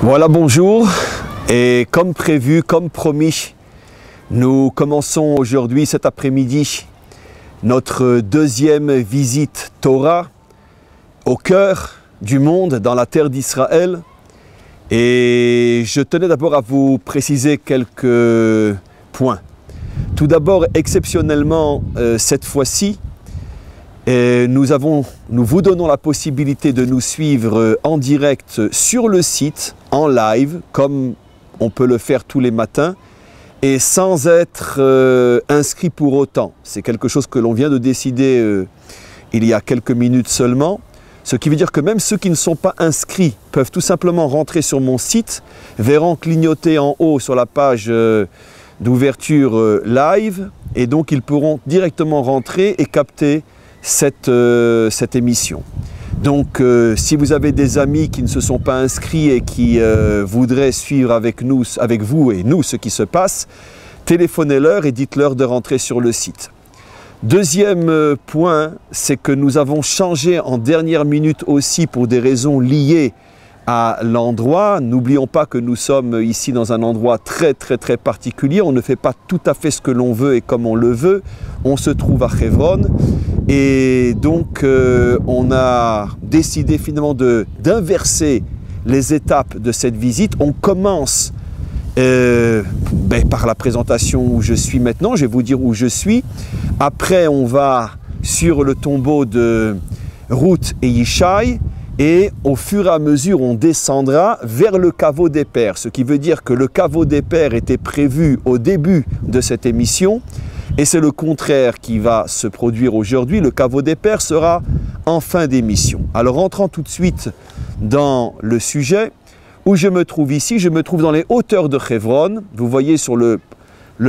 Voilà, bonjour, et comme prévu, comme promis, nous commençons aujourd'hui, cet après-midi, notre deuxième visite Torah au cœur du monde, dans la terre d'Israël. Et je tenais d'abord à vous préciser quelques points. Tout d'abord, exceptionnellement, cette fois-ci, nous vous donnons la possibilité de nous suivre en direct sur le site, en live, comme on peut le faire tous les matins, et sans être inscrit pour autant. C'est quelque chose que l'on vient de décider il y a quelques minutes seulement, ce qui veut dire que même ceux qui ne sont pas inscrits peuvent tout simplement rentrer sur mon site, verront clignoter en haut sur la page d'ouverture live, et donc ils pourront directement rentrer et capter cette émission. Donc si vous avez des amis qui ne se sont pas inscrits et qui voudraient suivre avec vous et nous ce qui se passe, téléphonez-leur et dites-leur de rentrer sur le site. Deuxième point, c'est que nous avons changé en dernière minute aussi pour des raisons liées à l'endroit. N'oublions pas que nous sommes ici dans un endroit très particulier. On ne fait pas tout à fait ce que l'on veut et comme on le veut. On se trouve à Hebron. Et donc, on a décidé finalement d'inverser les étapes de cette visite. On commence par la présentation où je suis maintenant. Je vais vous dire où je suis. Après, on va sur le tombeau de Ruth et Yishai. Et au fur et à mesure, on descendra vers le caveau des pères. Ce qui veut dire que le caveau des pères était prévu au début de cette émission. Et c'est le contraire qui va se produire aujourd'hui. Le caveau des pères sera en fin d'émission. Alors, entrant tout de suite dans le sujet, où je me trouve ici, je me trouve dans les hauteurs de Hebron. Vous voyez sur le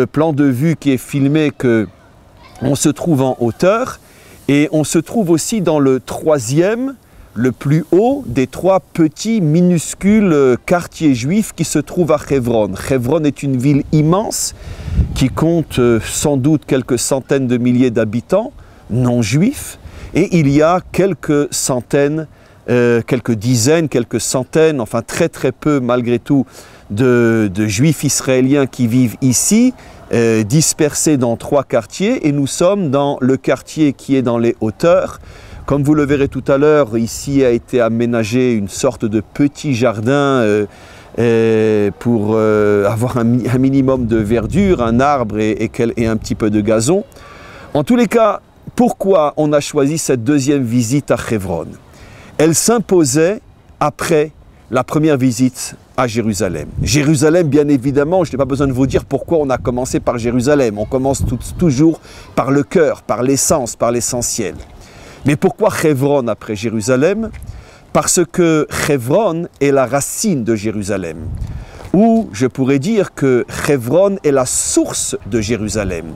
plan de vue qui est filmé qu'on se trouve en hauteur. Et on se trouve aussi dans le troisième, le plus haut des trois petits minuscules quartiers juifs qui se trouvent à Hebron. Hebron est une ville immense qui compte sans doute quelques centaines de milliers d'habitants non juifs, et il y a quelques centaines, quelques dizaines, quelques centaines, enfin très peu malgré tout de juifs israéliens qui vivent ici, dispersés dans trois quartiers, et nous sommes dans le quartier qui est dans les hauteurs. Comme vous le verrez tout à l'heure, ici a été aménagé une sorte de petit jardin pour avoir un minimum de verdure, un arbre et un petit peu de gazon. En tous les cas, pourquoi on a choisi cette deuxième visite à Hebron? Elle s'imposait après la première visite à Jérusalem. Jérusalem, bien évidemment, je n'ai pas besoin de vous dire pourquoi on a commencé par Jérusalem. On commence toujours par le cœur, par l'essence, par l'essentiel. Mais pourquoi Hebron après Jérusalem? Parce que Hebron est la racine de Jérusalem. Ou je pourrais dire que Hebron est la source de Jérusalem.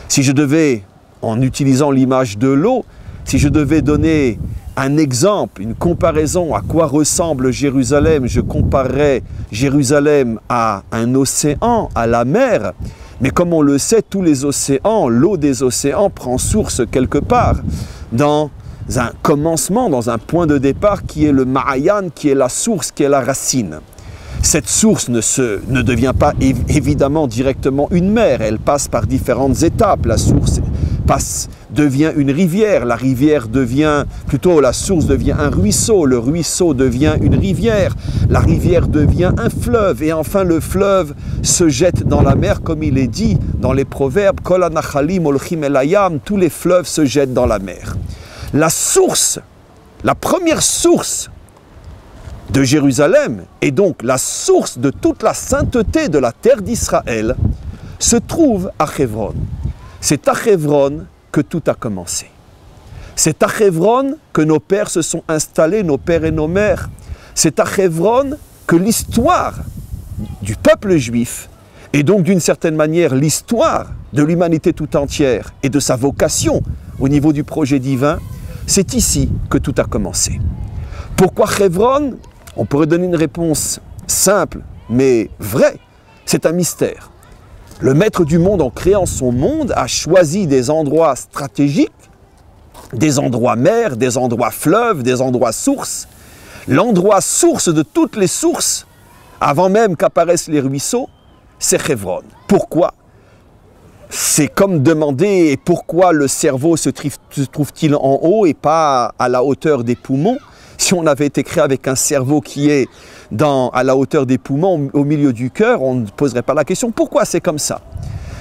Si je devais, en utilisant l'image de l'eau, si je devais donner un exemple, une comparaison à quoi ressemble Jérusalem, je comparerais Jérusalem à un océan, à la mer. Mais comme on le sait, tous les océans, l'eau des océans prend source quelque part dans un commencement, dans un point de départ qui est le Ma'ayan, qui est la source, qui est la racine. Cette source ne devient pas évidemment directement une mer, elle passe par différentes étapes. La source devient une rivière, la source devient un ruisseau, le ruisseau devient une rivière devient un fleuve, et enfin le fleuve se jette dans la mer, comme il est dit dans les proverbes, Kol hanachalim olchim el hayam, tous les fleuves se jettent dans la mer. La source, la première source de Jérusalem, et donc la source de toute la sainteté de la terre d'Israël, se trouve à Hebron. C'est à Hebron que tout a commencé. C'est à Hebron que nos pères se sont installés, nos pères et nos mères. C'est à Hebron que l'histoire du peuple juif, et donc d'une certaine manière l'histoire de l'humanité tout entière et de sa vocation au niveau du projet divin, c'est ici que tout a commencé. Pourquoi Hebron? On pourrait donner une réponse simple, mais vraie. C'est un mystère. Le maître du monde, en créant son monde, a choisi des endroits stratégiques, des endroits mers, des endroits fleuves, des endroits sources. L'endroit source de toutes les sources, avant même qu'apparaissent les ruisseaux, c'est Hebron. Pourquoi? C'est comme demander pourquoi le cerveau se trouve-t-il en haut et pas à la hauteur des poumons. Si on avait été créé avec un cerveau qui est à la hauteur des poumons, au milieu du cœur, on ne poserait pas la question pourquoi c'est comme ça.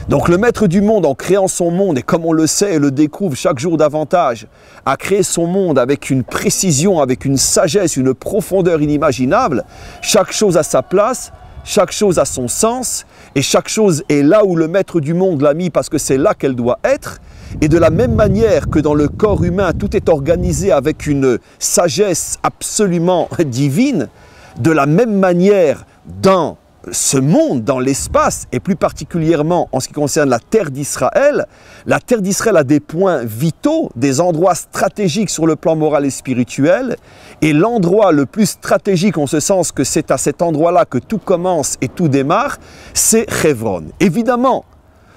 Donc le maître du monde, en créant son monde, et comme on le sait et le découvre chaque jour davantage, a créé son monde avec une précision, avec une sagesse, une profondeur inimaginable. Chaque chose a sa place, chaque chose a son sens, et chaque chose est là où le maître du monde l'a mis parce que c'est là qu'elle doit être. Et de la même manière que dans le corps humain, tout est organisé avec une sagesse absolument divine, de la même manière dans ce monde, dans l'espace, et plus particulièrement en ce qui concerne la terre d'Israël a des points vitaux, des endroits stratégiques sur le plan moral et spirituel, et l'endroit le plus stratégique en ce sens que c'est à cet endroit-là que tout commence et tout démarre, c'est Hebron. Évidemment,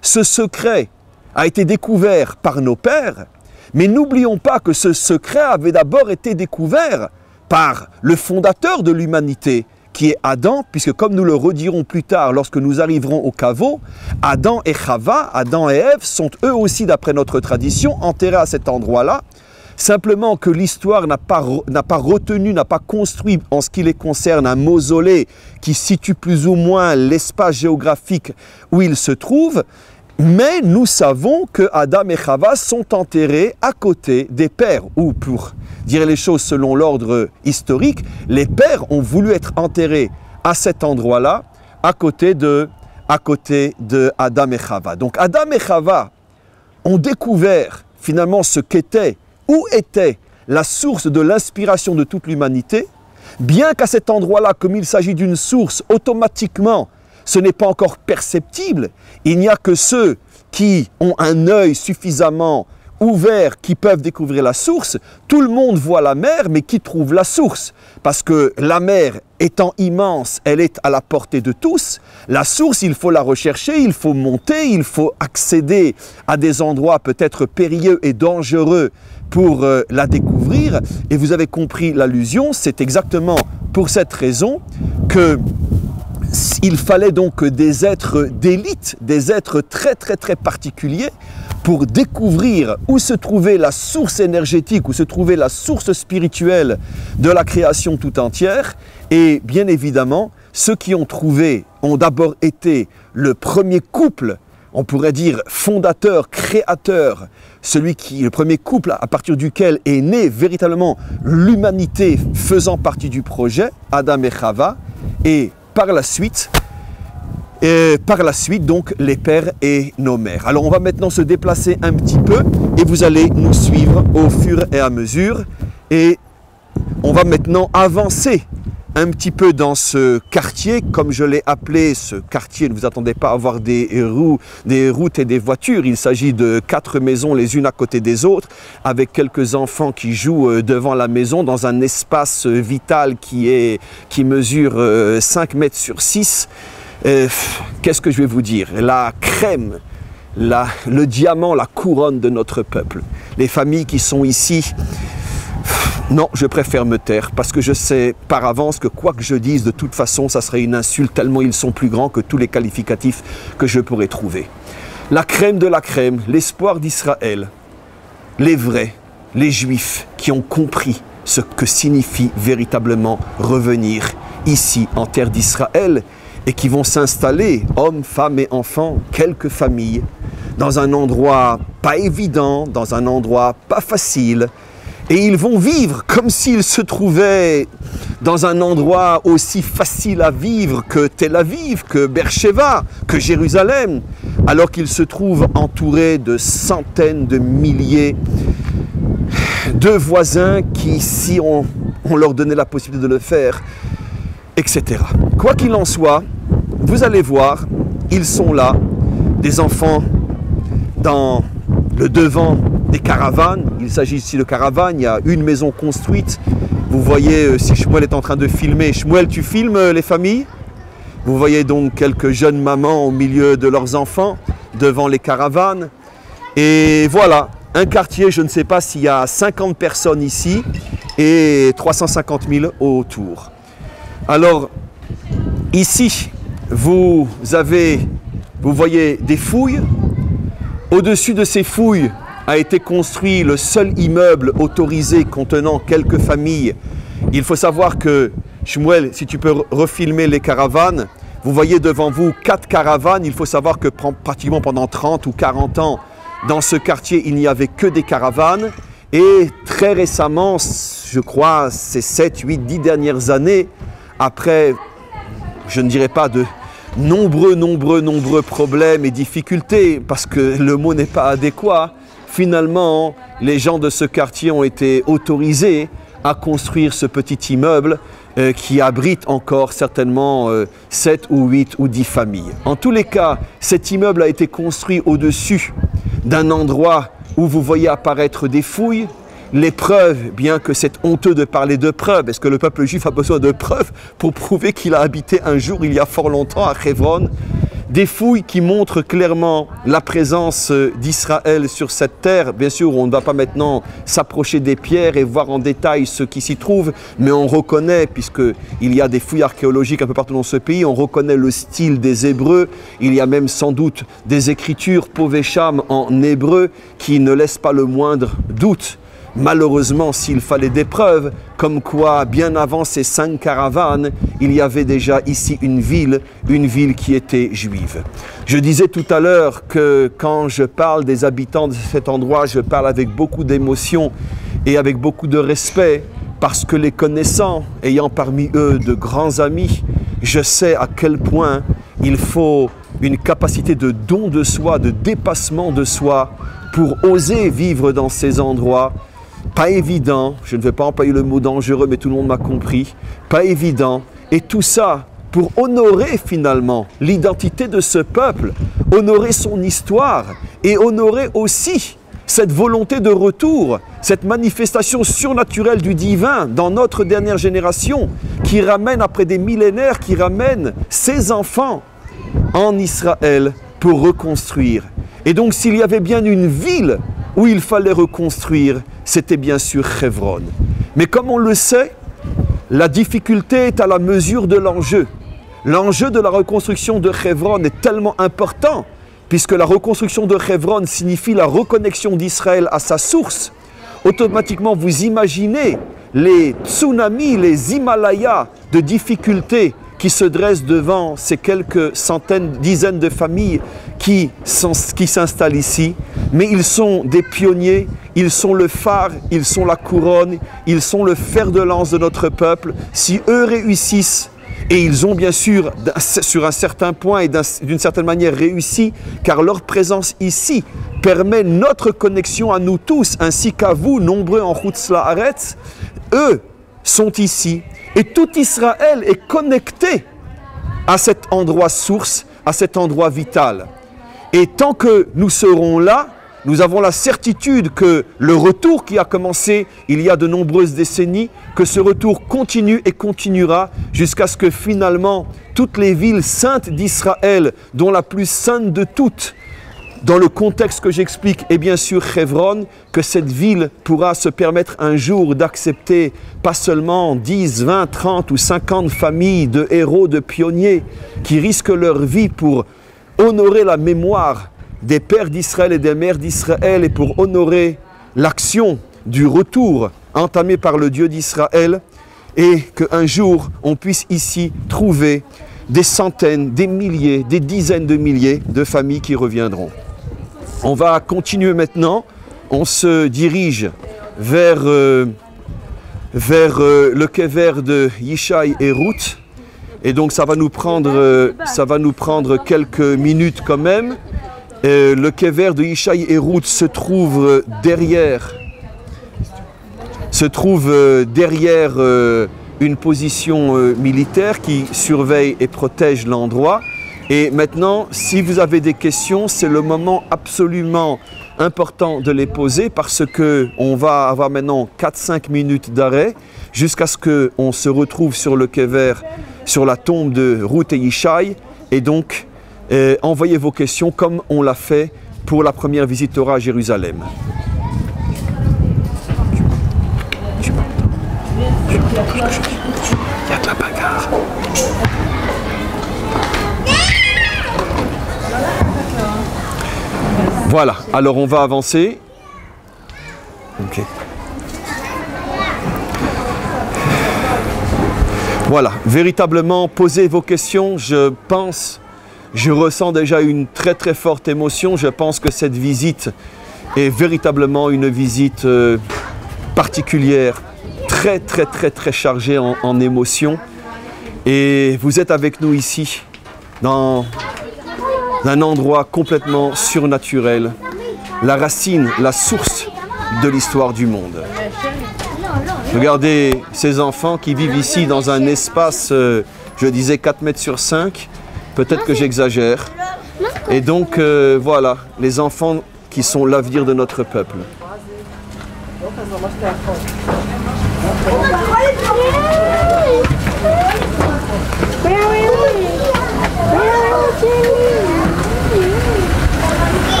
ce secret a été découvert par nos pères, mais n'oublions pas que ce secret avait d'abord été découvert par le fondateur de l'humanité, qui est Adam, puisque comme nous le redirons plus tard lorsque nous arriverons au caveau, Adam et Chava, Adam et Ève, sont eux aussi, d'après notre tradition, enterrés à cet endroit-là. Simplement que l'histoire n'a pas retenu, n'a pas construit en ce qui les concerne un mausolée qui situe plus ou moins l'espace géographique où ils se trouvent. Mais nous savons que Adam et Chava sont enterrés à côté des pères, ou pour dire les choses selon l'ordre historique, les pères ont voulu être enterrés à cet endroit-là, à côté de Adam et Chava. Donc Adam et Chava ont découvert finalement ce qu'était, où était la source de l'inspiration de toute l'humanité, bien qu'à cet endroit-là, comme il s'agit d'une source, automatiquement, ce n'est pas encore perceptible. Il n'y a que ceux qui ont un œil suffisamment ouvert qui peuvent découvrir la source. Tout le monde voit la mer, mais qui trouve la source? Parce que la mer étant immense, elle est à la portée de tous. La source, il faut la rechercher, il faut monter, il faut accéder à des endroits peut-être périlleux et dangereux pour la découvrir. Et vous avez compris l'allusion, c'est exactement pour cette raison que il fallait donc des êtres d'élite, des êtres très particuliers pour découvrir où se trouvait la source énergétique, où se trouvait la source spirituelle de la création tout entière. Et bien évidemment, ceux qui ont trouvé ont d'abord été le premier couple, on pourrait dire fondateur, créateur, le premier couple à partir duquel est née véritablement l'humanité faisant partie du projet, Adam et Chava, et par la suite, donc, les pères et nos mères. Alors, on va maintenant se déplacer un petit peu et vous allez nous suivre au fur et à mesure. Et on va maintenant avancer un petit peu dans ce quartier, comme je l'ai appelé, ce quartier, ne vous attendez pas à voir des routes et des voitures. Il s'agit de 4 maisons les unes à côté des autres, avec quelques enfants qui jouent devant la maison dans un espace vital qui mesure 5 mètres sur 6. Qu'est-ce que je vais vous dire? La crème, le diamant, la couronne de notre peuple. Les familles qui sont ici... Non, je préfère me taire parce que je sais par avance que quoi que je dise, de toute façon, ça serait une insulte tellement ils sont plus grands que tous les qualificatifs que je pourrais trouver. La crème de la crème, l'espoir d'Israël, les vrais, les juifs qui ont compris ce que signifie véritablement revenir ici en terre d'Israël et qui vont s'installer, hommes, femmes et enfants, quelques familles, dans un endroit pas évident, dans un endroit pas facile. Et ils vont vivre comme s'ils se trouvaient dans un endroit aussi facile à vivre que Tel Aviv, que Beersheba, que Jérusalem, alors qu'ils se trouvent entourés de centaines de milliers de voisins qui, si on leur donnait la possibilité de le faire, etc. Quoi qu'il en soit, vous allez voir, ils sont là, des enfants dans le devant des caravanes. Il s'agit ici de caravanes, il y a une maison construite. Vous voyez, si Shmuel est en train de filmer, Shmuel, tu filmes les familles? Vous voyez donc quelques jeunes mamans au milieu de leurs enfants, devant les caravanes. Et voilà, un quartier, je ne sais pas s'il y a 50 personnes ici et 350 000 autour. Alors, Ici, vous voyez des fouilles. Au-dessus de ces fouilles a été construit le seul immeuble autorisé contenant quelques familles. Il faut savoir que, Shmuel, si tu peux refilmer les caravanes, vous voyez devant vous 4 caravanes. Il faut savoir que pratiquement pendant 30 ou 40 ans, dans ce quartier, il n'y avait que des caravanes. Et très récemment, je crois, ces 7, 8, 10 dernières années, après, je ne dirais pas de nombreux problèmes et difficultés, parce que le mot n'est pas adéquat, finalement, les gens de ce quartier ont été autorisés à construire ce petit immeuble qui abrite encore certainement 7 ou 8 ou 10 familles. En tous les cas, cet immeuble a été construit au-dessus d'un endroit où vous voyez apparaître des fouilles. Les preuves, bien que c'est honteux de parler de preuves, est-ce que le peuple juif a besoin de preuves pour prouver qu'il a habité un jour, il y a fort longtemps, à Hebron? Des fouilles qui montrent clairement la présence d'Israël sur cette terre. Bien sûr, on ne va pas maintenant s'approcher des pierres et voir en détail ce qui s'y trouve, mais on reconnaît, puisqu'il y a des fouilles archéologiques un peu partout dans ce pays, on reconnaît le style des Hébreux. Il y a même sans doute des écritures Povesham en hébreu qui ne laissent pas le moindre doute. Malheureusement, s'il fallait des preuves, comme quoi, bien avant ces 5 caravanes, il y avait déjà ici une ville qui était juive. Je disais tout à l'heure que quand je parle des habitants de cet endroit, je parle avec beaucoup d'émotion et avec beaucoup de respect, parce que les connaissant, ayant parmi eux de grands amis, je sais à quel point il faut une capacité de don de soi, de dépassement de soi, pour oser vivre dans ces endroits. Pas évident, je ne vais pas employer le mot dangereux, mais tout le monde m'a compris, pas évident, et tout ça pour honorer finalement l'identité de ce peuple, honorer son histoire et honorer aussi cette volonté de retour, cette manifestation surnaturelle du divin dans notre dernière génération, qui ramène après des millénaires, qui ramène ses enfants en Israël pour reconstruire. Et donc s'il y avait bien une ville où il fallait reconstruire, c'était bien sûr Hebron. Mais comme on le sait, la difficulté est à la mesure de l'enjeu. L'enjeu de la reconstruction de Hebron est tellement important, puisque la reconstruction de Hebron signifie la reconnexion d'Israël à sa source. Automatiquement, vous imaginez les tsunamis, les Himalayas de difficultés qui se dressent devant ces quelques centaines, dizaines de familles qui s'installent ici. Mais ils sont des pionniers, ils sont le phare, ils sont la couronne, ils sont le fer de lance de notre peuple. Si eux réussissent, et ils ont bien sûr, sur un certain point et d'une certaine manière réussi, car leur présence ici permet notre connexion à nous tous, ainsi qu'à vous, nombreux en Chutz La'aretz. Eux sont ici, et tout Israël est connecté à cet endroit source, à cet endroit vital. Et tant que nous serons là, nous avons la certitude que le retour qui a commencé il y a de nombreuses décennies, que ce retour continue et continuera jusqu'à ce que finalement toutes les villes saintes d'Israël, dont la plus sainte de toutes, dans le contexte que j'explique, est bien sûr Hebron, que cette ville pourra se permettre un jour d'accepter pas seulement 10, 20, 30 ou 50 familles de héros, de pionniers qui risquent leur vie pour honorer la mémoire des pères d'Israël et des mères d'Israël et pour honorer l'action du retour entamé par le Dieu d'Israël, et qu'un jour on puisse ici trouver des centaines, des milliers, des dizaines de milliers de familles qui reviendront. On va continuer maintenant, on se dirige vers le kever de Yishai et Ruth, et donc ça va nous prendre quelques minutes quand même. Le kever de Yishai et Ruth se trouve derrière une position militaire qui surveille et protège l'endroit. Et maintenant, si vous avez des questions, c'est le moment absolument important de les poser, parce qu'on va avoir maintenant 4-5 minutes d'arrêt jusqu'à ce qu'on se retrouve sur le kever, sur la tombe de Ruth et Yishai. Et donc, envoyez vos questions comme on l'a fait pour la première visite Torah à Jérusalem. Tu m'entends ce que je dis? Il y a de la bagarre. Voilà, alors on va avancer. Ok. Voilà, véritablement, posez vos questions. Je ressens déjà une très très forte émotion. Je pense que cette visite est véritablement une visite particulière, très très très très chargée en émotions. Et vous êtes avec nous ici, dans un endroit complètement surnaturel, la racine, la source de l'histoire du monde. Regardez ces enfants qui vivent ici dans un espace, je disais 4 mètres sur 5, peut-être que j'exagère. Et donc voilà, les enfants qui sont l'avenir de notre peuple.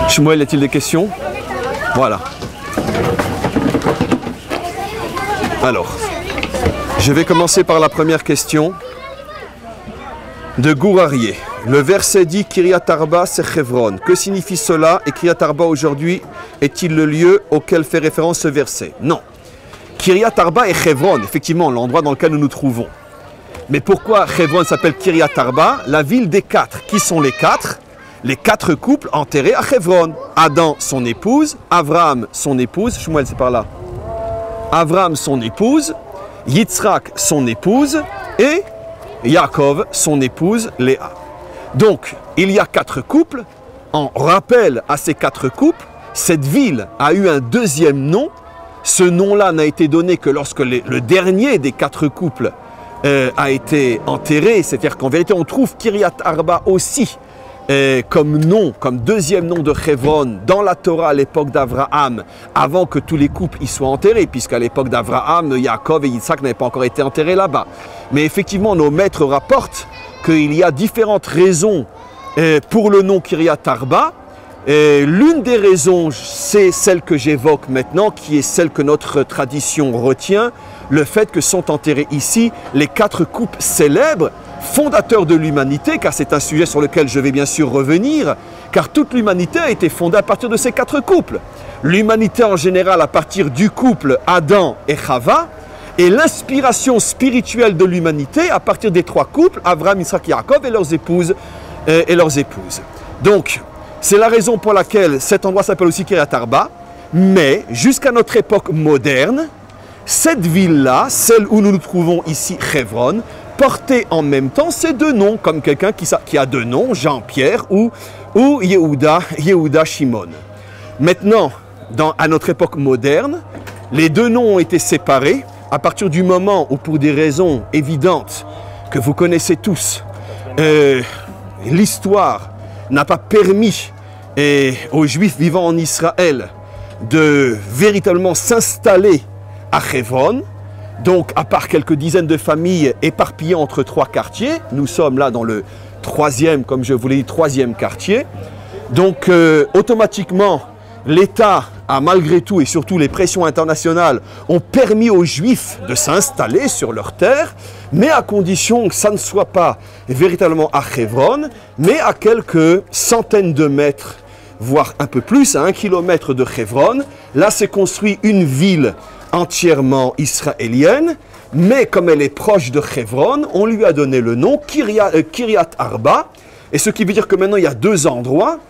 Shmuel, a-t-il des questions? Voilà. Alors, je vais commencer par la première question de Gourarié. Le verset dit Kiryat Arba, c'est Chevron. Que signifie cela? Et Kiryat Arba aujourd'hui est-il le lieu auquel fait référence ce verset? Non. Kiryat Arba est Chevron, effectivement, l'endroit dans lequel nous nous trouvons. Mais pourquoi Chevron s'appelle Kiryat Arba? La ville des quatre. Qui sont les quatre? Les quatre couples enterrés à Chevron. Adam, son épouse, Abraham, son épouse, Shmuel, c'est par là. Abraham, son épouse, Yitzhak, son épouse, et Yaakov, son épouse, Léa. Donc, il y a quatre couples. En rappel à ces quatre couples, cette ville a eu un deuxième nom. Ce nom-là n'a été donné que lorsque le dernier des quatre couples a été enterré. C'est-à-dire qu'en vérité, on trouve Kiryat Arba aussi comme nom, comme deuxième nom de Chevron dans la Torah à l'époque d'Abraham, avant que tous les couples y soient enterrés, puisqu'à l'époque d'Abraham, Yaakov et Yitzhak n'avaient pas encore été enterrés là-bas. Mais effectivement, nos maîtres rapportent qu'il y a différentes raisons pour le nom Kiryat Arba. L'une des raisons, c'est celle que j'évoque maintenant, qui est celle que notre tradition retient, le fait que sont enterrés ici les quatre couples célèbres, fondateurs de l'humanité, car c'est un sujet sur lequel je vais bien sûr revenir, car toute l'humanité a été fondée à partir de ces quatre couples. L'humanité en général à partir du couple Adam et Chava, et l'inspiration spirituelle de l'humanité à partir des trois couples, Abraham, Yitzhak, Yaakov et leurs épouses. Donc, c'est la raison pour laquelle cet endroit s'appelle aussi Kiryat Arba, mais jusqu'à notre époque moderne, cette ville-là, celle où nous nous trouvons ici, Chevron, portait en même temps ces deux noms, comme quelqu'un qui a deux noms, Jean-Pierre ou Yehuda Shimon. Maintenant, à notre époque moderne, les deux noms ont été séparés à partir du moment où, pour des raisons évidentes que vous connaissez tous, l'histoire n'a pas permis aux Juifs vivant en Israël de véritablement s'installer à Chevron. Donc, à part quelques dizaines de familles éparpillées entre trois quartiers, nous sommes là dans le troisième, comme je vous l'ai dit, troisième quartier. Donc, automatiquement, l'État a malgré tout, et surtout les pressions internationales, ont permis aux Juifs de s'installer sur leur terre, mais à condition que ça ne soit pas véritablement à Chevron, mais à quelques centaines de mètres, voire un peu plus, à 1 kilomètre de Chevron. Là, s'est construit une ville entièrement israélienne, mais comme elle est proche de Chevron, on lui a donné le nom Kiryat Arba, et ce qui veut dire que maintenant il y a deux endroits.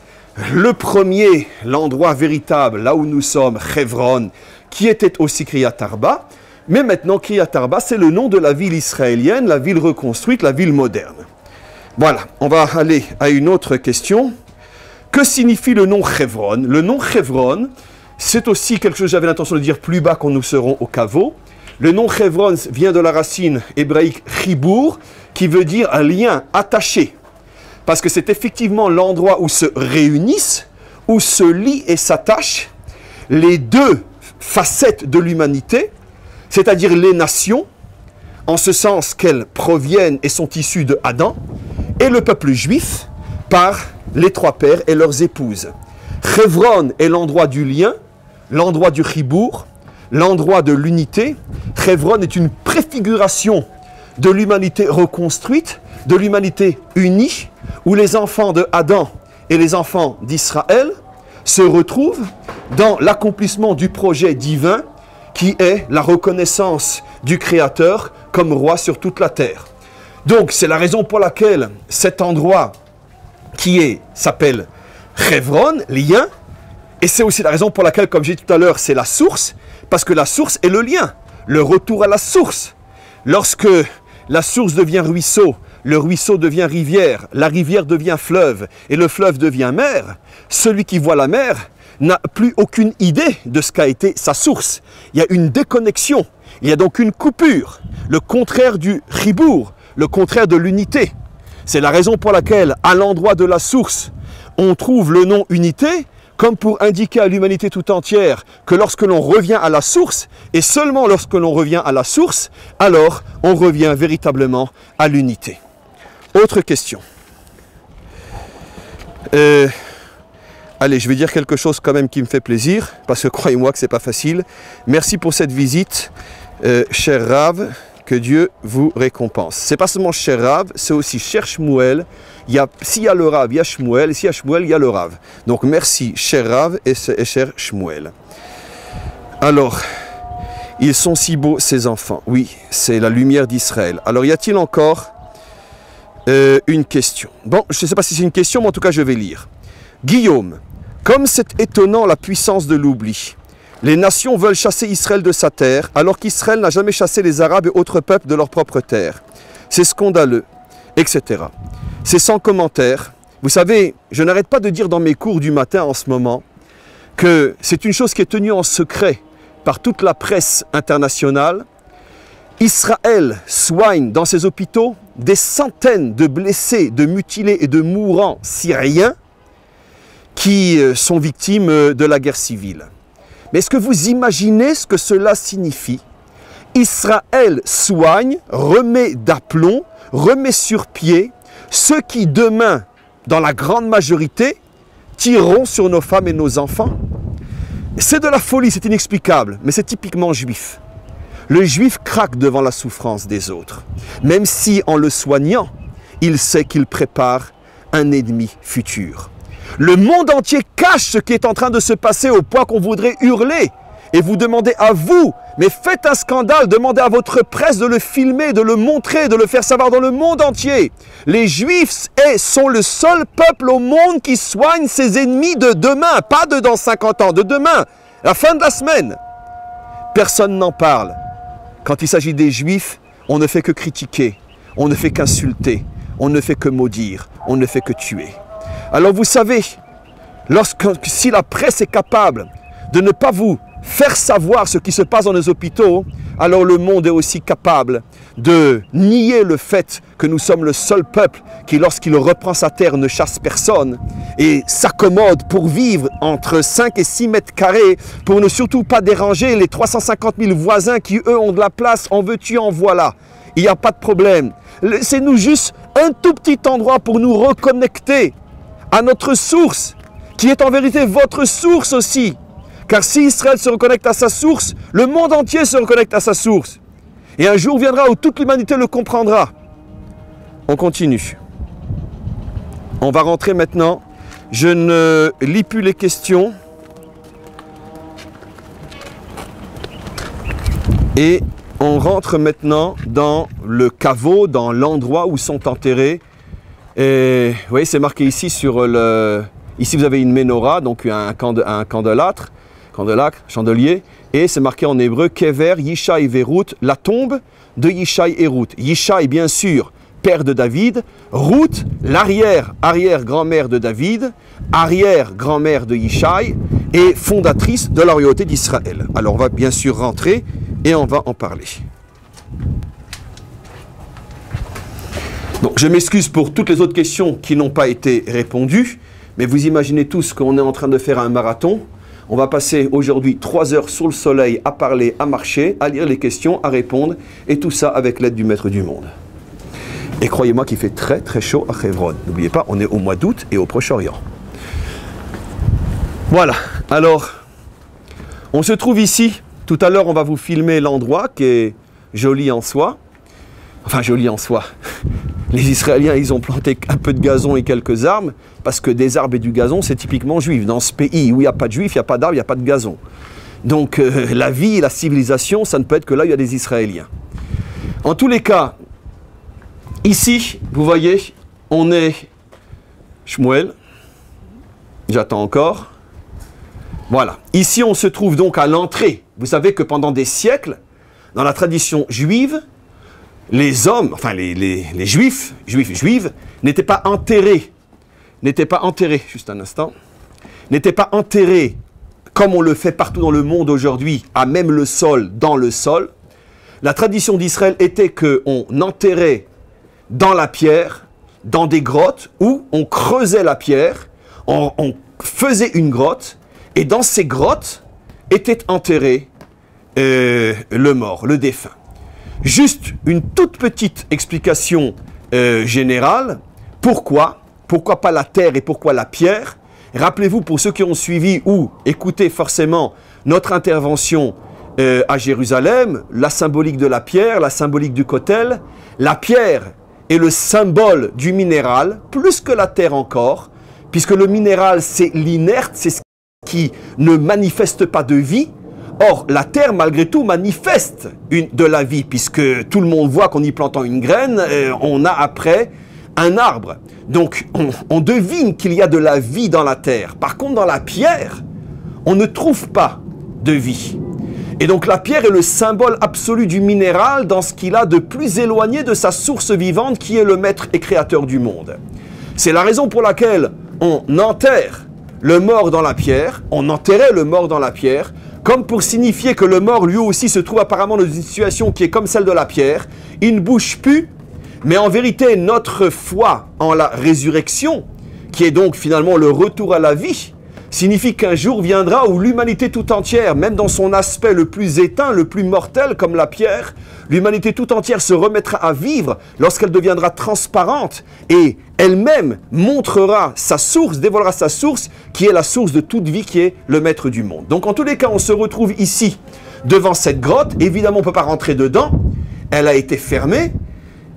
Le premier, l'endroit véritable, là où nous sommes, Chevron, qui était aussi Kiryat Arba, mais maintenant Kiryat Arba, c'est le nom de la ville israélienne, la ville reconstruite, la ville moderne. Voilà, on va aller à une autre question. Que signifie le nom Chevron? Le nom Chevron, c'est aussi quelque chose que j'avais l'intention de dire plus bas quand nous serons au caveau. Le nom Chevron vient de la racine hébraïque chibour, qui veut dire un lien attaché. Parce que c'est effectivement l'endroit où se réunissent, où se lient et s'attachent les deux facettes de l'humanité, c'est-à-dire les nations, en ce sens qu'elles proviennent et sont issues de Adam, et le peuple juif par les trois pères et leurs épouses. Chevron est l'endroit du lien, l'endroit du chibour, l'endroit de l'unité. Chevron est une préfiguration de l'humanité reconstruite, de l'humanité unie, où les enfants de Adam et les enfants d'Israël se retrouvent dans l'accomplissement du projet divin qui est la reconnaissance du Créateur comme roi sur toute la terre. Donc c'est la raison pour laquelle cet endroit qui s'appelle Hebron, lien, et c'est aussi la raison pour laquelle, comme j'ai dit tout à l'heure, c'est la source, parce que la source est le lien, le retour à la source. Lorsque la source devient ruisseau, le ruisseau devient rivière, la rivière devient fleuve, et le fleuve devient mer, celui qui voit la mer n'a plus aucune idée de ce qu'a été sa source. Il y a une déconnexion, il y a donc une coupure, le contraire du chibour, le contraire de l'unité. C'est la raison pour laquelle, à l'endroit de la source, on trouve le nom unité, comme pour indiquer à l'humanité tout entière que lorsque l'on revient à la source, et seulement lorsque l'on revient à la source, alors on revient véritablement à l'unité. Autre question. Allez, je vais dire quelque chose quand même qui me fait plaisir, parce que croyez-moi que ce n'est pas facile. Merci pour cette visite, cher Rav, que Dieu vous récompense. Ce n'est pas seulement cher Rav, c'est aussi cher Shmuel. S'il y a le Rav, il y a Shmuel, et s'il y a Shmuel, il y a le Rav. Donc merci, cher Rav et cher Shmuel. Alors, ils sont si beaux, ces enfants. Oui, c'est la lumière d'Israël. Alors, y a-t-il encore une question? Bon, je ne sais pas si c'est une question, mais en tout cas, je vais lire. Guillaume, comme c'est étonnant la puissance de l'oubli, les nations veulent chasser Israël de sa terre, alors qu'Israël n'a jamais chassé les Arabes et autres peuples de leur propre terre. C'est scandaleux, etc. C'est sans commentaire. Vous savez, je n'arrête pas de dire dans mes cours du matin en ce moment que c'est une chose qui est tenue en secret par toute la presse internationale. Israël soigne dans ses hôpitaux des centaines de blessés, de mutilés et de mourants syriens qui sont victimes de la guerre civile. Mais est-ce que vous imaginez ce que cela signifie? Israël soigne, remet d'aplomb, remet sur pied ceux qui demain, dans la grande majorité, tireront sur nos femmes et nos enfants. C'est de la folie, c'est inexplicable, mais c'est typiquement juif. Le juif craque devant la souffrance des autres, même si en le soignant, il sait qu'il prépare un ennemi futur. Le monde entier cache ce qui est en train de se passer au point qu'on voudrait hurler et vous demander à vous, mais faites un scandale, demandez à votre presse de le filmer, de le montrer, de le faire savoir dans le monde entier. Les Juifs sont le seul peuple au monde qui soigne ses ennemis de demain, pas de dans 50 ans, de demain, la fin de la semaine. Personne n'en parle. Quand il s'agit des Juifs, on ne fait que critiquer, on ne fait qu'insulter, on ne fait que maudire, on ne fait que tuer. Alors vous savez, si la presse est capable de ne pas vous faire savoir ce qui se passe dans les hôpitaux, alors le monde est aussi capable de nier le fait que nous sommes le seul peuple qui, lorsqu'il reprend sa terre, ne chasse personne et s'accommode pour vivre entre 5 et 6 mètres carrés pour ne surtout pas déranger les 350 000 voisins qui, eux, ont de la place, en veux-tu, en voilà. Il n'y a pas de problème. C'est nous juste un tout petit endroit pour nous reconnecter à notre source, qui est en vérité votre source aussi. Car si Israël se reconnecte à sa source, le monde entier se reconnecte à sa source. Et un jour viendra où toute l'humanité le comprendra. On continue. On va rentrer maintenant. Je ne lis plus les questions. Et on rentre maintenant dans le caveau, dans l'endroit où sont enterrés. Et vous voyez, c'est marqué ici sur le... Ici, vous avez une menorah, donc un candélâtre, chandelier, et c'est marqué en hébreu, Kever, Yishai Verut, la tombe de Yishai et Ruth. Yishai, bien sûr, père de David, Ruth, l'arrière-grand-mère de David, arrière-grand-mère de Yishai, et fondatrice de la royauté d'Israël. Alors, on va bien sûr rentrer et on va en parler. Donc, je m'excuse pour toutes les autres questions qui n'ont pas été répondues, mais vous imaginez tous qu'on est en train de faire un marathon. On va passer aujourd'hui 3 heures sur le soleil à parler, à marcher, à lire les questions, à répondre, et tout ça avec l'aide du Maître du Monde. Et croyez-moi qu'il fait très très chaud à Hebron. N'oubliez pas, on est au mois d'août et au Proche-Orient. Voilà, alors, on se trouve ici. Tout à l'heure, on va vous filmer l'endroit qui est joli en soi. Enfin, joli en soi. Les Israéliens, ils ont planté un peu de gazon et quelques arbres, parce que des arbres et du gazon, c'est typiquement juif. Dans ce pays où il n'y a pas de juifs, il n'y a pas d'arbres, il n'y a pas de gazon. Donc la vie, la civilisation, ça ne peut être que là où il y a des Israéliens. En tous les cas, ici, vous voyez, on est Shmuel. J'attends encore. Voilà. Ici, on se trouve donc à l'entrée. Vous savez que pendant des siècles, dans la tradition juive, les hommes, enfin les juifs, juives, n'étaient pas enterrés, juste un instant, n'étaient pas enterrés comme on le fait partout dans le monde aujourd'hui, à même le sol, dans le sol. La tradition d'Israël était qu'on enterrait dans la pierre, dans des grottes, où on creusait la pierre, on faisait une grotte, et dans ces grottes était enterré le mort, le défunt. Juste une toute petite explication générale. Pourquoi pas la terre et pourquoi la pierre? Rappelez-vous, pour ceux qui ont suivi ou écouté forcément notre intervention à Jérusalem, la symbolique de la pierre, la symbolique du kotel. La pierre est le symbole du minéral, plus que la terre encore, puisque le minéral, c'est l'inerte, c'est ce qui ne manifeste pas de vie. Or, la terre, malgré tout, manifeste de la vie, puisque tout le monde voit qu'en y plantant une graine, on a après un arbre. Donc, on devine qu'il y a de la vie dans la terre. Par contre, dans la pierre, on ne trouve pas de vie. Et donc, la pierre est le symbole absolu du minéral dans ce qu'il a de plus éloigné de sa source vivante, qui est le maître et créateur du monde. C'est la raison pour laquelle on enterre le mort dans la pierre, on enterrait le mort dans la pierre, comme pour signifier que le mort, lui aussi, se trouve apparemment dans une situation qui est comme celle de la pierre. Il ne bouge plus, mais en vérité, notre foi en la résurrection, qui est donc finalement le retour à la vie, signifie qu'un jour viendra où l'humanité tout entière, même dans son aspect le plus éteint, le plus mortel comme la pierre, l'humanité tout entière se remettra à vivre lorsqu'elle deviendra transparente et elle-même montrera sa source, dévoilera sa source, qui est la source de toute vie, qui est le maître du monde. Donc en tous les cas, on se retrouve ici, devant cette grotte. Évidemment, on ne peut pas rentrer dedans. Elle a été fermée.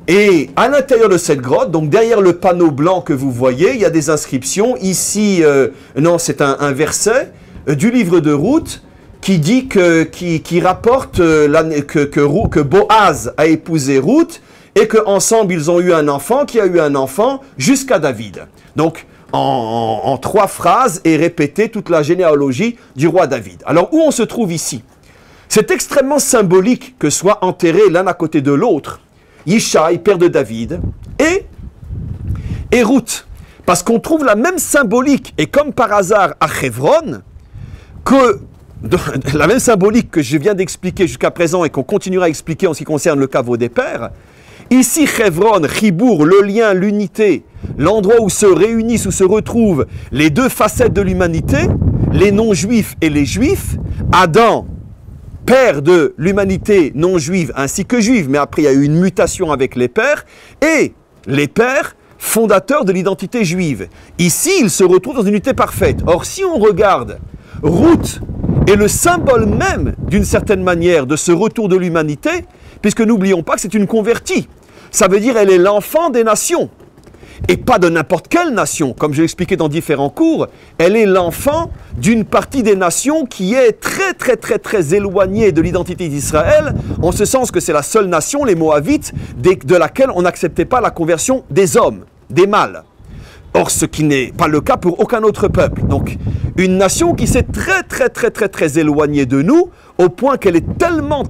Et à l'intérieur de cette grotte, donc derrière le panneau blanc que vous voyez, il y a des inscriptions. Ici, non, c'est un verset du livre de Ruth qui dit qui rapporte que Boaz a épousé Ruth et qu'ensemble ils ont eu un enfant qui a eu un enfant jusqu'à David. Donc, en 3 phrases est répétée toute la généalogie du roi David. Alors, où on se trouve ici? C'est extrêmement symbolique que soient enterrés l'un à côté de l'autre Yishai, père de David, et Ruth. Parce qu'on trouve la même symbolique, et comme par hasard à Hebron, la même symbolique que je viens d'expliquer jusqu'à présent et qu'on continuera à expliquer en ce qui concerne le caveau des pères. Ici, Hebron, Chibour, le lien, l'unité, l'endroit où se réunissent, où se retrouvent les deux facettes de l'humanité, les non-juifs et les juifs, Adam, père de l'humanité non-juive ainsi que juive, mais après il y a eu une mutation avec les pères, et les pères fondateurs de l'identité juive. Ici, ils se retrouvent dans une unité parfaite. Or, si on regarde, Ruth est le symbole même, d'une certaine manière, de ce retour de l'humanité, puisque n'oublions pas que c'est une convertie. Ça veut dire qu'elle est l'enfant des nations. Et pas de n'importe quelle nation, comme je l'ai expliqué dans différents cours, elle est l'enfant d'une partie des nations qui est très éloignée de l'identité d'Israël, en ce sens que c'est la seule nation, les Moabites, de laquelle on n'acceptait pas la conversion des hommes, des mâles. Or, ce qui n'est pas le cas pour aucun autre peuple. Donc, une nation qui s'est très éloignée de nous, au point qu'elle est tellement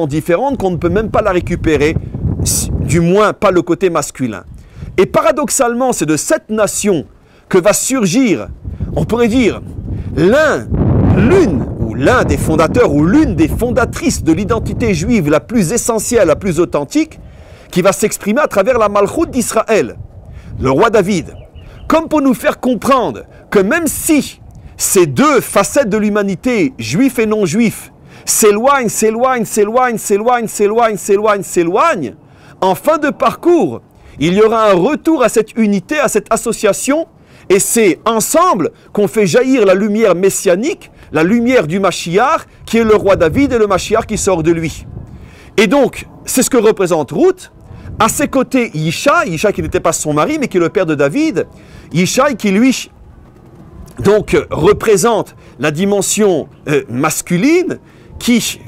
différente qu'on ne peut même pas la récupérer, du moins pas le côté masculin. Et paradoxalement, c'est de cette nation que va surgir, on pourrait dire, l'un des fondateurs ou l'une des fondatrices de l'identité juive la plus essentielle, la plus authentique, qui va s'exprimer à travers la Malchoute d'Israël, le roi David. Comme pour nous faire comprendre que même si ces deux facettes de l'humanité, juifs et non-juifs, s'éloignent, en fin de parcours, il y aura un retour à cette unité, à cette association, et c'est ensemble qu'on fait jaillir la lumière messianique, la lumière du Mashiach, qui est le roi David, et le Mashiach qui sort de lui. Et donc, c'est ce que représente Ruth, À ses côtés, Yishai qui n'était pas son mari, mais qui est le père de David. Yishai qui, lui, donc, représente la dimension masculine, qui,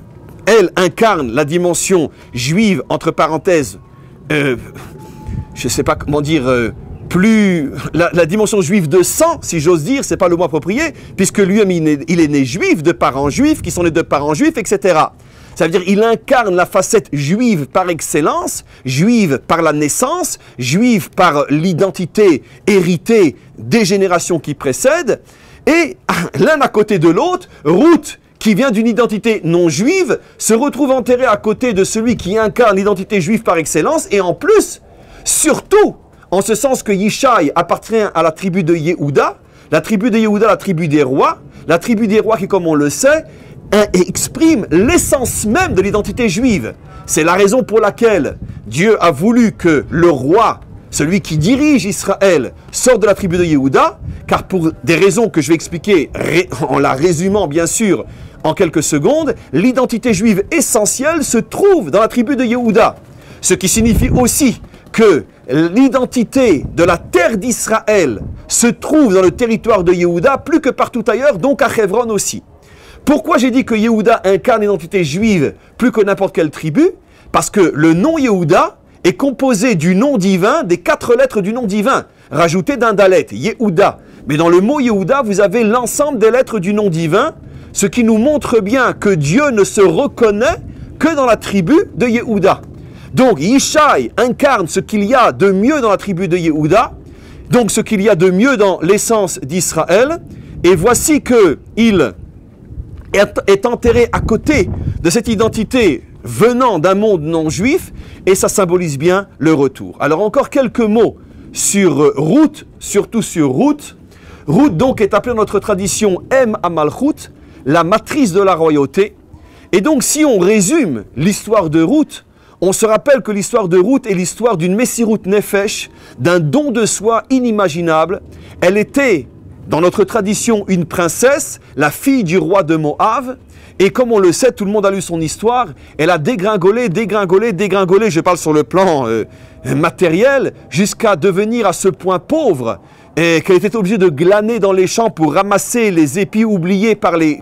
elle, incarne la dimension juive, entre parenthèses, je ne sais pas comment dire, la dimension juive de sang, si j'ose dire, c'est pas le mot approprié, puisque lui-même, il est né juif, de parents juifs, qui sont nés de parents juifs, etc. Ça veut dire qu'il incarne la facette juive par excellence, juive par la naissance, juive par l'identité héritée des générations qui précèdent. Et l'un à côté de l'autre, Ruth, qui vient d'une identité non juive, se retrouve enterré à côté de celui qui incarne l'identité juive par excellence. Et en plus, surtout, en ce sens que Yishai appartient à la tribu de Yehuda, la tribu de Yehuda, la tribu des rois qui, comme on le sait, exprime l'essence même de l'identité juive. C'est la raison pour laquelle Dieu a voulu que le roi, celui qui dirige Israël, sorte de la tribu de Yehuda, car pour des raisons que je vais expliquer en la résumant bien sûr en quelques secondes, l'identité juive essentielle se trouve dans la tribu de Yehuda. Ce qui signifie aussi que l'identité de la terre d'Israël se trouve dans le territoire de Yehuda plus que partout ailleurs, donc à Hebron aussi. Pourquoi j'ai dit que Yehuda incarne l'identité juive plus que n'importe quelle tribu? Parce que le nom Yehuda est composé du nom divin, des 4 lettres du nom divin, rajoutées d'un dalet, Yehuda. Mais dans le mot Yehuda, vous avez l'ensemble des lettres du nom divin, ce qui nous montre bien que Dieu ne se reconnaît que dans la tribu de Yehuda. Donc Yishai incarne ce qu'il y a de mieux dans la tribu de Yehuda, donc ce qu'il y a de mieux dans l'essence d'Israël, et voici qu'il est enterré à côté de cette identité venant d'un monde non juif, et ça symbolise bien le retour. Alors encore quelques mots sur Ruth, surtout sur Ruth. Ruth donc est appelée dans notre tradition Em Amalchut, la matrice de la royauté. Et donc si on résume l'histoire de Ruth, on se rappelle que l'histoire de Ruth est l'histoire d'une Messirut Nefesh, d'un don de soi inimaginable. Elle était, dans notre tradition, une princesse, la fille du roi de Moab. Et comme on le sait, tout le monde a lu son histoire, elle a dégringolé, je parle sur le plan matériel, jusqu'à devenir à ce point pauvre, et qu'elle était obligée de glaner dans les champs pour ramasser les épis oubliés par les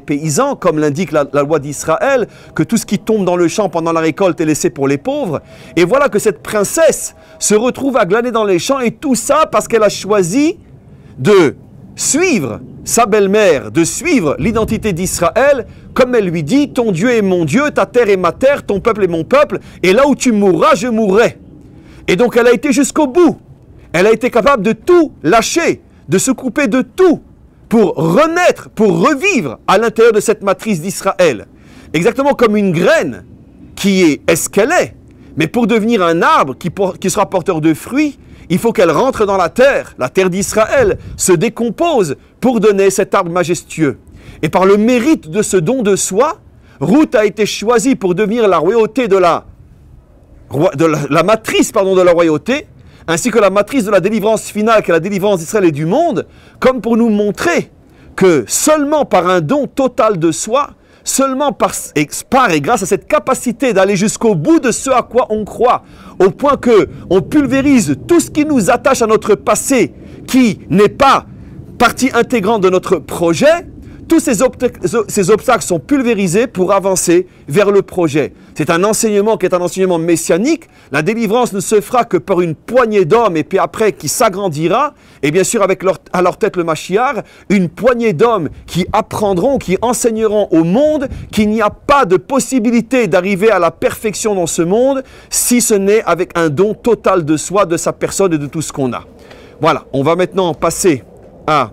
paysans, comme l'indique la loi d'Israël, que tout ce qui tombe dans le champ pendant la récolte est laissé pour les pauvres. Et voilà que cette princesse se retrouve à glaner dans les champs, et tout ça parce qu'elle a choisi de suivre sa belle-mère, de suivre l'identité d'Israël, comme elle lui dit, ton Dieu est mon Dieu, ta terre est ma terre, ton peuple est mon peuple, et là où tu mourras, je mourrai. Et donc elle a été jusqu'au bout. Elle a été capable de tout lâcher, de se couper de tout, pour renaître, pour revivre à l'intérieur de cette matrice d'Israël. Exactement comme une graine qui est ce qu'elle est, mais pour devenir un arbre qui sera porteur de fruits, il faut qu'elle rentre dans la terre d'Israël, se décompose pour donner cet arbre majestueux. Et par le mérite de ce don de soi, Ruth a été choisie pour devenir la royauté la matrice de la royauté, ainsi que la matrice de la délivrance finale, qui est la délivrance d'Israël et du monde, comme pour nous montrer que seulement par un don total de soi, seulement par et grâce à cette capacité d'aller jusqu'au bout de ce à quoi on croit, au point que on pulvérise tout ce qui nous attache à notre passé, qui n'est pas partie intégrante de notre projet, tous ces obstacles sont pulvérisés pour avancer vers le projet. C'est un enseignement qui est un enseignement messianique. La délivrance ne se fera que par une poignée d'hommes et puis après qui s'agrandira. Et bien sûr avec à leur tête le Mashiach, une poignée d'hommes qui apprendront, qui enseigneront au monde qu'il n'y a pas de possibilité d'arriver à la perfection dans ce monde si ce n'est avec un don total de soi, de sa personne et de tout ce qu'on a. Voilà, on va maintenant passer à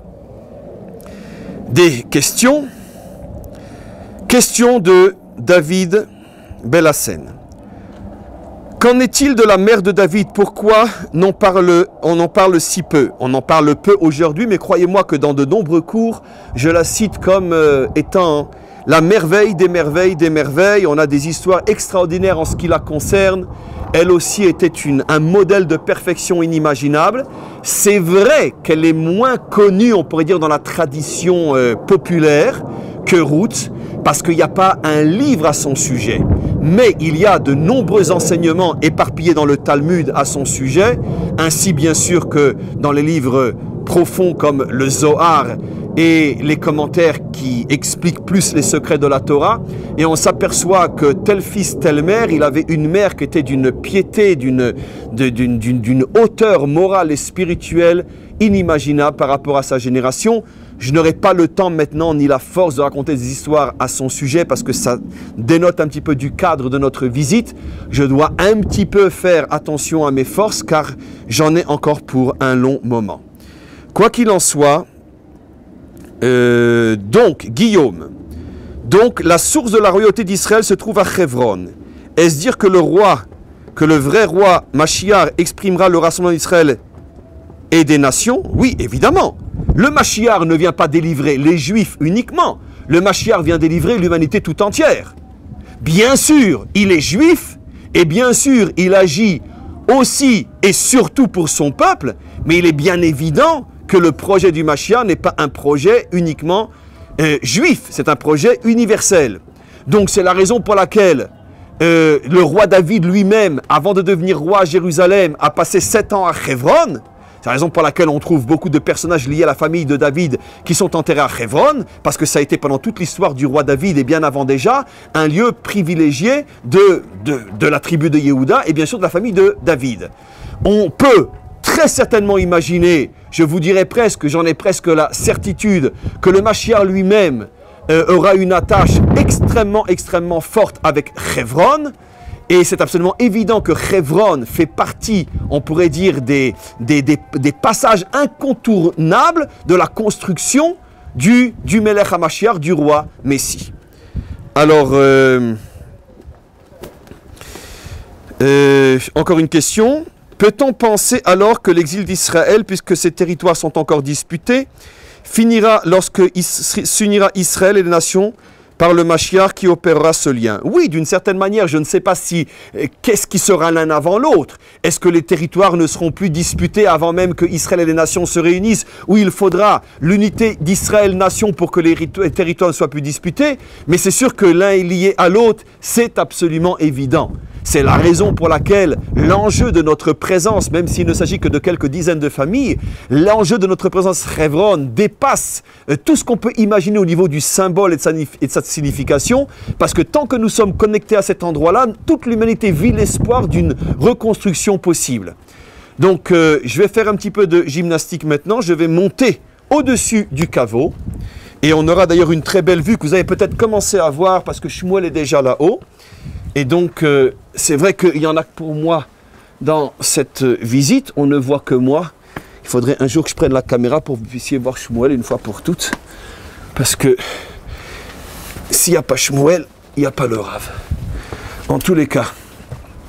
des questions. Question de David Bellassen. Qu'en est-il de la mère de David? Pourquoi on en parle si peu? On en parle peu aujourd'hui, mais croyez-moi que dans de nombreux cours, je la cite comme étant la merveille des merveilles des merveilles. On a des histoires extraordinaires en ce qui la concerne. Elle aussi était un modèle de perfection inimaginable. C'est vrai qu'elle est moins connue, on pourrait dire, dans la tradition populaire que Ruth, parce qu'il n'y a pas un livre à son sujet. mais il y a de nombreux enseignements éparpillés dans le Talmud à son sujet, ainsi bien sûr que dans les livres profonds comme le Zohar et les commentaires qui expliquent plus les secrets de la Torah. Et on s'aperçoit que tel fils, telle mère, il avait une mère qui était d'une piété, d'une hauteur morale et spirituelle inimaginable par rapport à sa génération. Je n'aurai pas le temps maintenant ni la force de raconter des histoires à son sujet parce que ça dénote un petit peu du cadre de notre visite. Je dois un petit peu faire attention à mes forces car j'en ai encore pour un long moment. Quoi qu'il en soit, donc Guillaume, donc la source de la royauté d'Israël se trouve à Hebron. Est-ce dire que le vrai roi Mashiach exprimera le rassemblement d'Israël et des nations? Oui, évidemment. Le Mashiach ne vient pas délivrer les Juifs uniquement. Le Mashiach vient délivrer l'humanité tout entière. Bien sûr, il est juif et bien sûr, il agit aussi et surtout pour son peuple, mais il est bien évident que le projet du Mashiach n'est pas un projet uniquement juif, c'est un projet universel. Donc c'est la raison pour laquelle le roi David lui-même, avant de devenir roi à Jérusalem, a passé 7 ans à Hebron. C'est la raison pour laquelle on trouve beaucoup de personnages liés à la famille de David qui sont enterrés à Hebron, parce que ça a été pendant toute l'histoire du roi David et bien avant déjà, un lieu privilégié de la tribu de Yehuda et bien sûr de la famille de David. On peut très certainement imaginer, je vous dirais presque, j'en ai presque la certitude, que le Mashiach lui-même aura une attache extrêmement forte avec Hebron. Et c'est absolument évident que Hebron fait partie, on pourrait dire, des passages incontournables de la construction du Melech HaMashiach, du roi Messie. Alors, encore une question. Peut-on penser alors que l'exil d'Israël, puisque ces territoires sont encore disputés, finira lorsque s'unira Israël et les nations par le Mashiach qui opérera ce lien? Oui, d'une certaine manière, je ne sais pas si, qu'est-ce qui sera l'un avant l'autre? Est-ce que les territoires ne seront plus disputés avant même que Israël et les nations se réunissent, où il faudra l'unité d'Israël-nation pour que les territoires ne soient plus disputés? Mais c'est sûr que l'un est lié à l'autre, c'est absolument évident. C'est la raison pour laquelle l'enjeu de notre présence, même s'il ne s'agit que de quelques dizaines de familles, l'enjeu de notre présence Hebron dépasse tout ce qu'on peut imaginer au niveau du symbole et de sa signification, parce que tant que nous sommes connectés à cet endroit-là, toute l'humanité vit l'espoir d'une reconstruction possible. Donc, je vais faire un petit peu de gymnastique maintenant, je vais monter au-dessus du caveau, et on aura d'ailleurs une très belle vue que vous avez peut-être commencé à voir, parce que Shmuel est déjà là-haut. Et donc, c'est vrai qu'il y en a que pour moi dans cette visite. On ne voit que moi. Il faudrait un jour que je prenne la caméra pour que vous puissiez voir Shmuel une fois pour toutes. Parce que s'il n'y a pas Shmuel, il n'y a pas le Rav. En tous les cas,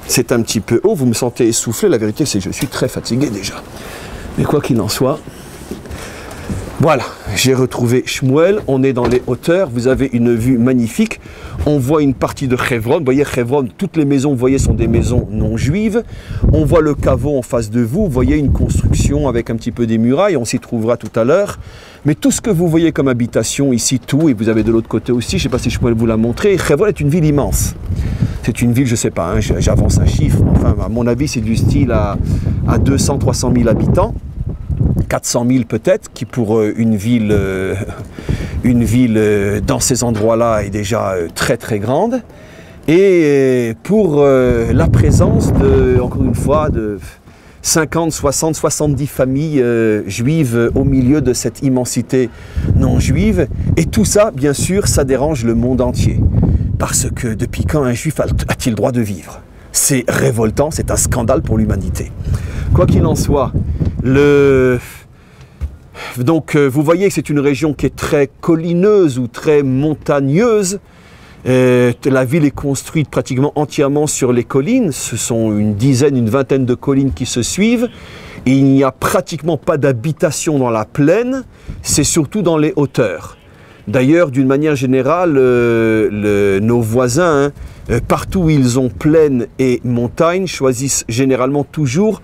c'est un petit peu haut. Vous me sentez essoufflé. La vérité, c'est que je suis très fatigué déjà. Mais quoi qu'il en soit, voilà, j'ai retrouvé Shmuel, on est dans les hauteurs, vous avez une vue magnifique, on voit une partie de Hebron, vous voyez Hebron, toutes les maisons, vous voyez, sont des maisons non juives, on voit le caveau en face de vous, vous voyez une construction avec un petit peu des murailles, on s'y trouvera tout à l'heure, mais tout ce que vous voyez comme habitation ici, tout, et vous avez de l'autre côté aussi, je ne sais pas si Shmuel vous l'a montré, Hebron est une ville immense. C'est une ville, je ne sais pas, hein, j'avance un chiffre, enfin à mon avis c'est du style à 200-300 000 habitants. 400 000 peut-être, qui pour une ville dans ces endroits-là est déjà très très grande. Et pour la présence de, encore une fois, de 50, 60, 70 familles juives au milieu de cette immensité non juive. Et tout ça, bien sûr, ça dérange le monde entier. Parce que depuis quand un juif a-t-il le droit de vivre? C'est révoltant, c'est un scandale pour l'humanité. Quoi qu'il en soit, donc vous voyez que c'est une région qui est très collineuse ou très montagneuse. La ville est construite pratiquement entièrement sur les collines. Ce sont une dizaine, une vingtaine de collines qui se suivent. Et il n'y a pratiquement pas d'habitation dans la plaine, c'est surtout dans les hauteurs. D'ailleurs, d'une manière générale, nos voisins, partout où ils ont plaine et montagne, choisissent généralement toujours,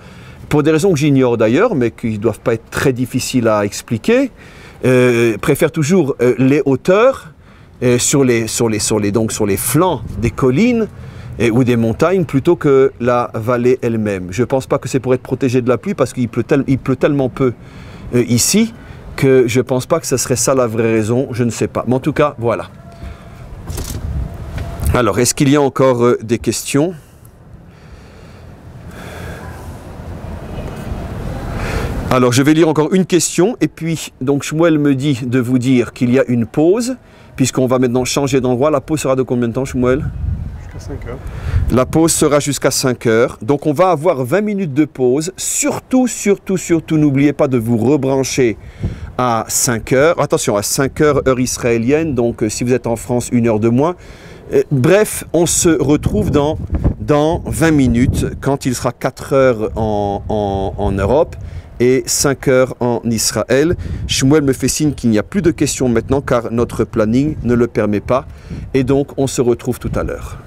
pour des raisons que j'ignore d'ailleurs, mais qui ne doivent pas être très difficiles à expliquer, préfèrent toujours les hauteurs sur les flancs des collines ou des montagnes plutôt que la vallée elle-même. Je ne pense pas que c'est pour être protégé de la pluie parce qu'il pleut tellement peu ici que je ne pense pas que ce serait ça la vraie raison, je ne sais pas. Mais en tout cas, voilà. Alors, est-ce qu'il y a encore des questions ? Alors, je vais lire encore une question et puis, donc Shmuel me dit de vous dire qu'il y a une pause puisqu'on va maintenant changer d'endroit. La pause sera de combien de temps, Shmuel ? Jusqu'à 5 heures. La pause sera jusqu'à 5 heures. Donc, on va avoir 20 minutes de pause. Surtout, n'oubliez pas de vous rebrancher à 5 heures. Attention, à 5 heures, heure israélienne. Donc, si vous êtes en France, 1 heure de moins. Bref, on se retrouve dans 20 minutes quand il sera 4 heures en Europe et 5 heures en Israël. Shmuel me fait signe qu'il n'y a plus de questions maintenant car notre planning ne le permet pas. Et donc, on se retrouve tout à l'heure.